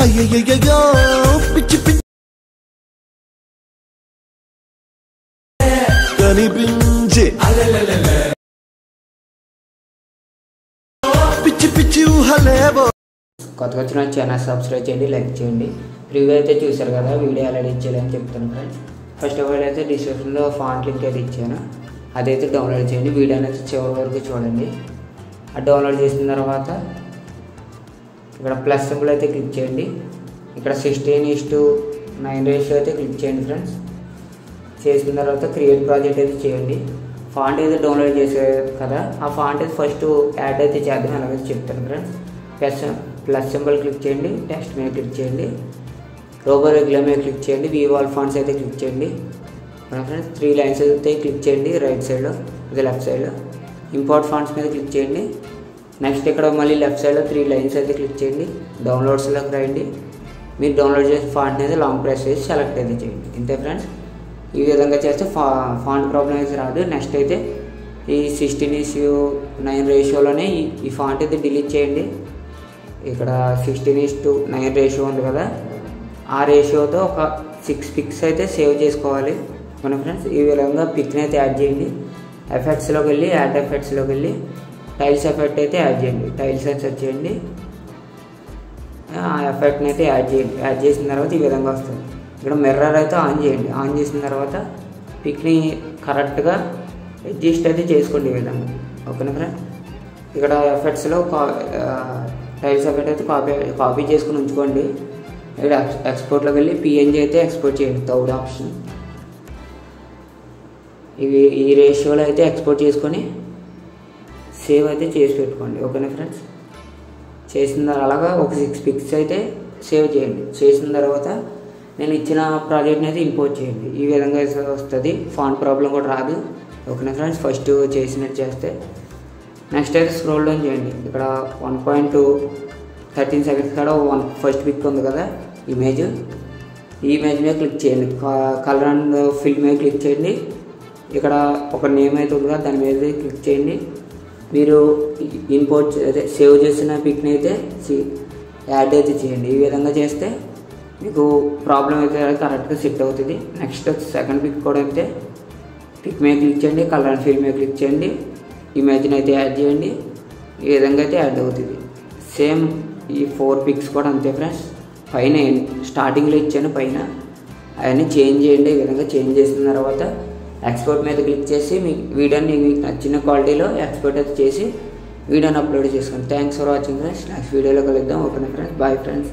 అయ్యయ్యయ్యో పిచ్చి పిచ్చి కనిపించే పిచ్చి పిచ్చి ఊహలేవో. కొత్తగా వచ్చిన ఛానల్ సబ్స్క్రైబ్ చేయండి, లైక్ చేయండి. రివ్యూ అయితే చూసారు కదా, వీడియో ఎలా ఇచ్చేయాలని చెప్తాను ఫ్రెండ్స్. ఫస్ట్ ఆఫ్ ఆల్ అయితే డిస్క్రిప్షన్లో ఫాంట్ లింక్ అయితే ఇచ్చాను, అదైతే డౌన్లోడ్ చేయండి. వీడియో అనేది చివరి వరకు చూడండి. అది డౌన్లోడ్ చేసిన తర్వాత ఇక్కడ ప్లస్ సింబల్ అయితే క్లిక్ చేయండి. ఇక్కడ 16:9 రేషియో అయితే క్లిక్ చేయండి ఫ్రెండ్స్. చేసిన తర్వాత క్రియేట్ ప్రాజెక్ట్ అయితే చేయండి. ఫాంట్ అయితే డౌన్లోడ్ చేసారు కదా, ఆ ఫాంట్ అయితే ఫస్ట్ యాడ్ అయితే చేద్దాం, అలాగే చెప్తాను ఫ్రెండ్స్. ప్లస్ సింబల్ క్లిక్ చేయండి, టెక్స్ట్ మీద క్లిక్ చేయండి, రోబో రెగ్యులర్ మీద క్లిక్ చేయండి, వీవాల్ ఫాంట్స్ అయితే క్లిక్ చేయండి ఫ్రెండ్స్. 3 లైన్స్ అయితే క్లిక్ చేయండి రైట్ సైడ్లో, ఇది లెఫ్ట్ సైడ్లో. ఇంపోర్ట్ ఫాంట్స్ మీద క్లిక్ చేయండి. నెక్స్ట్ ఇక్కడ మళ్ళీ లెఫ్ట్ సైడ్లో 3 లైన్స్ అయితే క్లిక్ చేయండి. డౌన్లోడ్స్లోకి రండి. మీరు డౌన్లోడ్ చేసే ఫాంట్ అయితే లాంగ్ ప్రెస్ చేసి సెలెక్ట్ అయితే చేయండి. ఇంతే ఫ్రెండ్స్. ఈ విధంగా చేస్తే ఫాంట్ ప్రాబ్లం అయితే రాదు. నెక్స్ట్ అయితే ఈ 16:9 రేషియోలోనే ఈ ఫాంట్ అయితే డిలీట్ చేయండి. ఇక్కడ 16:9 రేషియో ఉంది కదా, ఆ రేషియోతో ఒక 6 పిక్స్ అయితే సేవ్ చేసుకోవాలి మన ఫ్రెండ్స్. ఈ విధంగా పిక్ని అయితే యాడ్ చేయండి. ఎఫెక్ట్స్లోకి వెళ్ళి యాడ్ ఎఫెక్ట్స్లోకి వెళ్ళి టైల్స్ ఎఫెక్ట్ అయితే యాడ్ చేయండి. టైల్స్ అని సెర్చ్ చేయండి, ఆ ఎఫెక్ట్ని అయితే యాడ్ చేయండి. యాడ్ చేసిన తర్వాత ఈ విధంగా వస్తుంది. ఇక్కడ మిర్రర్ అయితే ఆన్ చేయండి. ఆన్ చేసిన తర్వాత పిక్ని కరెక్ట్గా అడ్జస్ట్ అయితే చేసుకోండి ఈ విధంగా. ఓకేనా ఫ్రెండ్. ఇక్కడ ఎఫెక్ట్స్లో టైల్స్ ఎఫెక్ట్ అయితే కాపీ చేసుకుని ఉంచుకోండి. ఇక్కడ ఎక్స్పోర్ట్లోకి వెళ్ళి పిఎన్జీ అయితే ఎక్స్పోర్ట్ చేయండి, థర్డ్ ఆప్షన్. ఇవి ఈ రేషియోలో అయితే ఎక్స్పోర్ట్ చేసుకొని సేవ్ అయితే చేసి పెట్టుకోండి. ఓకేనా ఫ్రెండ్స్. చేసిన అలాగా ఒక 6 పిక్స్ అయితే సేవ్ చేయండి. చేసిన తర్వాత నేను ఇచ్చిన ప్రాజెక్ట్ని అయితే ఇంపోర్ట్ చేయండి. ఈ విధంగా వస్తుంది, ఫాంట్ ప్రాబ్లం కూడా రాదు. ఓకేనా ఫ్రెండ్స్. ఫస్ట్ చేసినట్టు చేస్తే నెక్స్ట్ అయితే స్క్రోల్ డౌన్ చేయండి. ఇక్కడ 1.13 సెకండ్స్ కాడ ఫస్ట్ పిక్ ఉంది కదా ఇమేజ్, ఈ ఇమేజ్ మీద క్లిక్ చేయండి. కలర్ అండ్ ఫిల్ మీద క్లిక్ చేయండి. ఇక్కడ ఒక నేమ్ అయితే ఉంది కదా, దాని మీద క్లిక్ చేయండి. మీరు ఇంపోర్ట్ అదే సేవ్ చేసిన పిక్ని అయితే యాడ్ అయితే చేయండి. ఈ విధంగా చేస్తే మీకు ప్రాబ్లం అయితే కరెక్ట్గా సెట్ అవుతుంది. నెక్స్ట్ సెకండ్ పిక్ కూడా అయితే పిక్ మీద క్లిక్ చేయండి, కలర్ అండ్ ఫిల్ మీద క్లిక్ చేయండి, ఇమేజ్ని అయితే యాడ్ చేయండి. ఈ విధంగా అయితే యాడ్ అవుతుంది. సేమ్ ఈ 4 పిక్స్ కూడా అంతే ఫ్రెండ్స్. పైన స్టార్టింగ్లో ఇచ్చాను, పైన అవన్నీ చేంజ్ చేయండి. ఈ విధంగా చేంజ్ చేసిన తర్వాత ఎక్స్పోర్ట్ మీద క్లిక్ చేసి మీ వీడియోని మీకు నచ్చిన క్వాలిటీలో ఎక్స్పోర్ట్ అయితే చేసి వీడియోని అప్లోడ్ చేసుకోండి. Thanks for watching friends. Next వీడియోలో కలుద్దాం. Okay friends, bye friends.